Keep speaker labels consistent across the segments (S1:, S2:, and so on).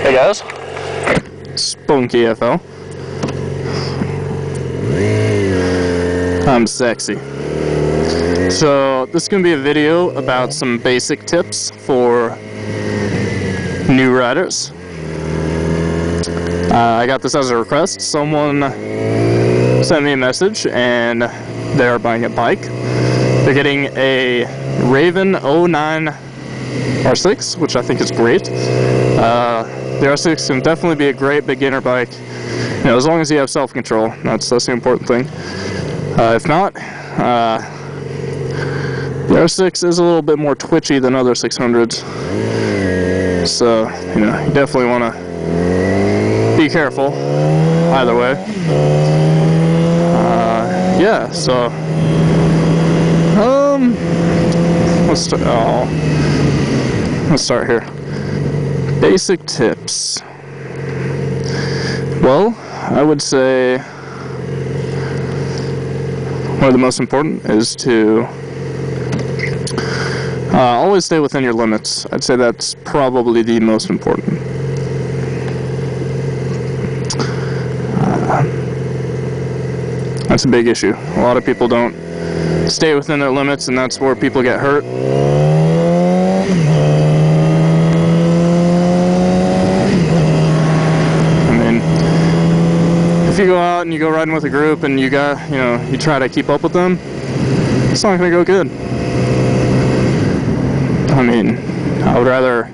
S1: Hey guys, Spunky FL. I'm sexy. So this is going to be a video about some basic tips for new riders. I got this as a request. Someone sent me a message and they are buying a bike. They're getting a Raven 09 R6, which I think is great. The R6 can definitely be a great beginner bike, you know, as long as you have self-control. That's the important thing. If not, the R6 is a little bit more twitchy than other 600s, so you know, you definitely want to be careful either way. Yeah, so let's start here. Basic tips. Well, I would say one of the most important is to always stay within your limits. I'd say that's probably the most important. That's a big issue. A lot of people don't stay within their limits, and that's where people get hurt. If you go out and you go riding with a group and you try to keep up with them, it's not going to go good. I mean, I would rather,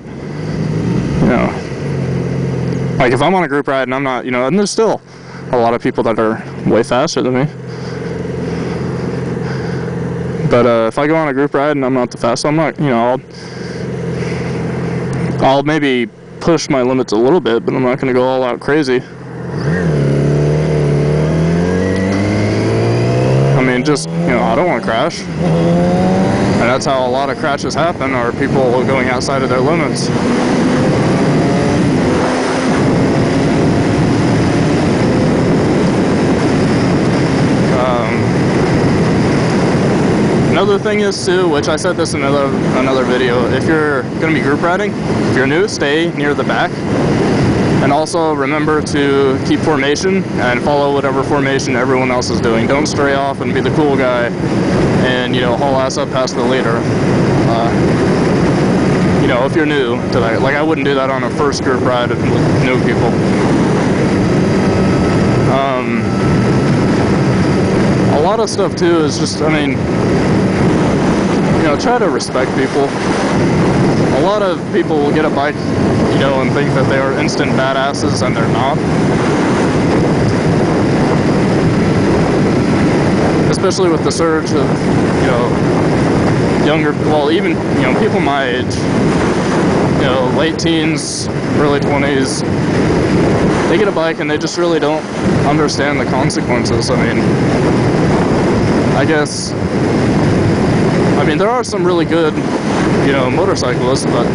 S1: like if I'm on a group ride and I'm not, and there's still a lot of people that are way faster than me. But if I go on a group ride and I'm not the fastest, I'm not, I'll maybe push my limits a little bit, but I'm not going to go all out crazy. Just, I don't want to crash. And that's how a lot of crashes happen, are people going outside of their limits. Another thing is too, which I said this in another video, if you're going to be group riding, if you're new, stay near the back. And also remember to keep formation and follow whatever formation everyone else is doing. Don't stray off and be the cool guy and, haul ass up past the leader. If you're new to that, like I wouldn't do that on a first group ride with new people. A lot of stuff too is just, try to respect people. A lot of people will get a bike, and think that they are instant badasses, and they're not. Especially with the surge of, younger, well, even, people my age, late teens, early 20s, they get a bike and they just really don't understand the consequences. There are some really good, motorcyclists, but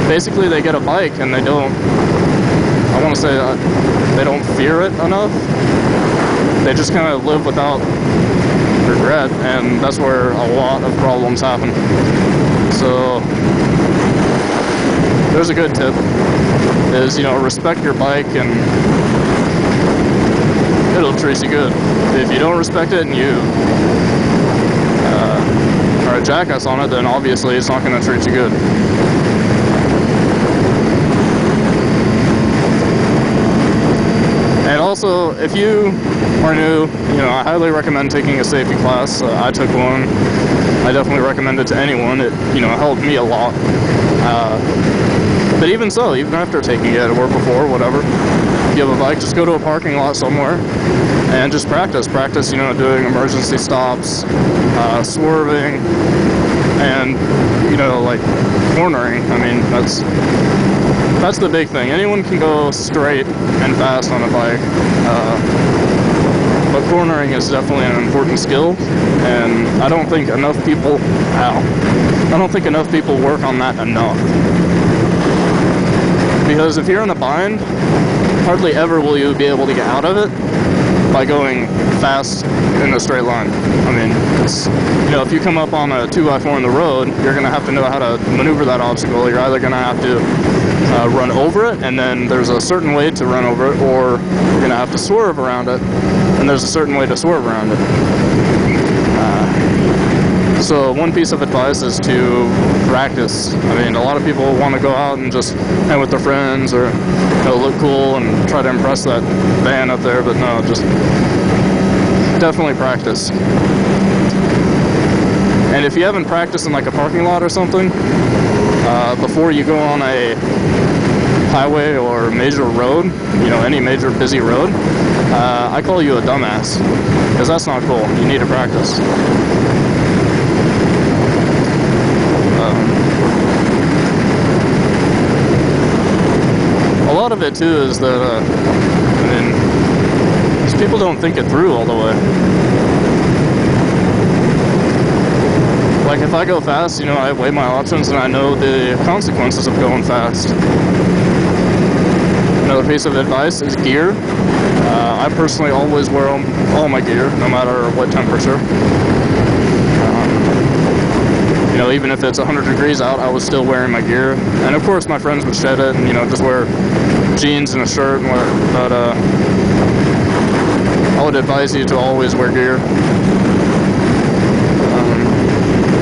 S1: basically they get a bike and they don't, I want to say they don't fear it enough. They just kind of live without regret, and that's where a lot of problems happen. So there's a good tip, is, respect your bike and it'll treat you good. If you don't respect it and you are a jackass on it, then obviously it's not going to treat you good. And also, if you are new, I highly recommend taking a safety class. I took one. I definitely recommend it to anyone. It, helped me a lot. But even so, even after taking it, or before, whatever, if you have a bike, just go to a parking lot somewhere and just practice. Practice, doing emergency stops, swerving, and, like cornering. That's the big thing. Anyone can go straight and fast on a bike, but cornering is definitely an important skill, and I don't think enough people work on that enough. Because if you're in a bind, hardly ever will you be able to get out of it by going fast in a straight line. I mean, it's, you know, if you come up on a 2x4 in the road, you're going to have to know how to maneuver that obstacle. You're either going to have to run over it, and then there's a certain way to run over it, or you're going to have to swerve around it, and there's a certain way to swerve around it. So one piece of advice is to practice. I mean, a lot of people want to go out and just hang with their friends or, you know, look cool and try to impress that van up there, but no, just definitely practice. And if you haven't practiced in like a parking lot or something, before you go on a highway or major road, you know, any major busy road, I call you a dumbass, because that's not cool. You need to practice. A lot of it too is that, I mean, just people don't think it through all the way. Like if I go fast, you know, I weigh my options and I know the consequences of going fast. Another piece of advice is gear. I personally always wear all my gear, no matter what temperature. You know, even if it's 100 degrees out, I was still wearing my gear. And of course, my friends would shed it and, you know, just wear jeans and a shirt and whatever. But I would advise you to always wear gear.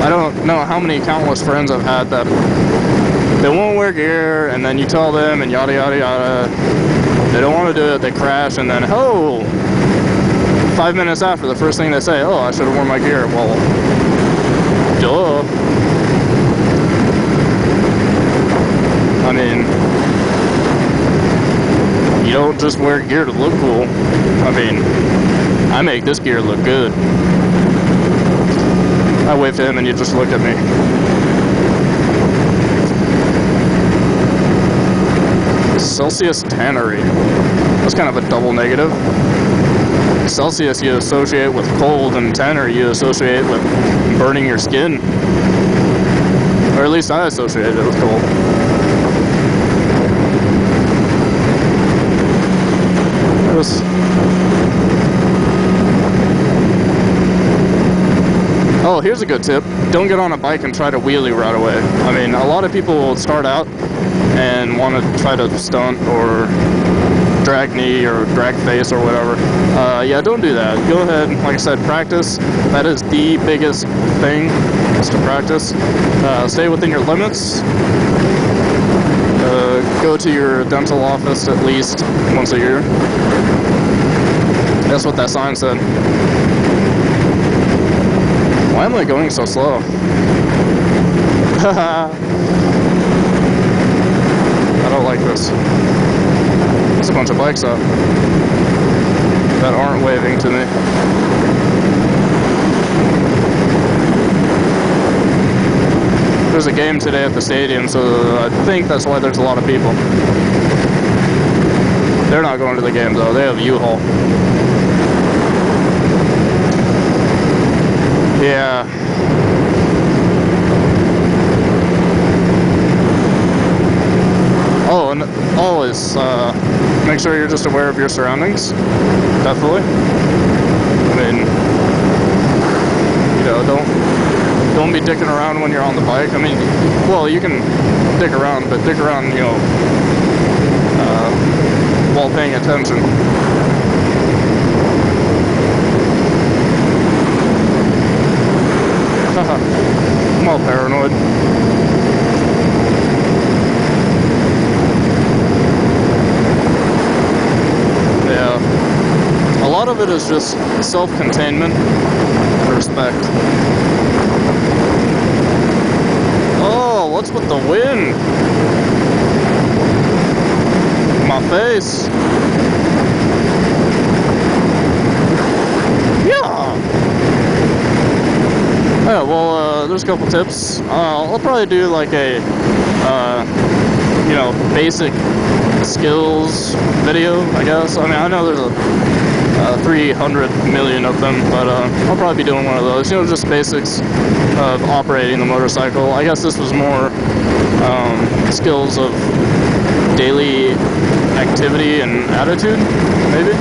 S1: I don't know how many countless friends I've had that they won't wear gear, and then you tell them and yada yada yada. They don't want to do it, they crash, and then, oh, 5 minutes after, the first thing they say, oh, I should have worn my gear. Well, duh. I mean, you don't just wear gear to look cool. I mean, I make this gear look good. I wave to him and you just look at me. Celsius Tannery. That's kind of a double negative. Celsius you associate with cold, and Tannery you associate with burning your skin. Or at least I associate it with cold. Oh, here's a good tip. Don't get on a bike and try to wheelie right away. I mean, a lot of people will start out and want to try to stunt or drag knee or drag face or whatever. Yeah, don't do that. Go ahead, like I said, practice. That is the biggest thing, is to practice. Stay within your limits. Go to your dental office at least once a year. That's what that sign said. Why am I going so slow? I don't like this. There's a bunch of bikes up that aren't waving to me. There's a game today at the stadium, so I think that's why there's a lot of people. They're not going to the game though, they have U-Haul. Yeah. Oh, and always make sure you're just aware of your surroundings. Definitely. I mean, you know, don't be dicking around when you're on the bike. I mean, well, you can dick around, but dick around, you know, while paying attention. I'm all paranoid. Yeah. A lot of it is just self-containment and respect. Oh, what's with the wind? My face. Yeah, well, there's a couple tips. I'll probably do like a, you know, basic skills video, I guess. I mean, I know there's 300 million of them, but I'll probably be doing one of those. You know, just basics of operating the motorcycle. I guess this was more skills of daily activity and attitude, maybe.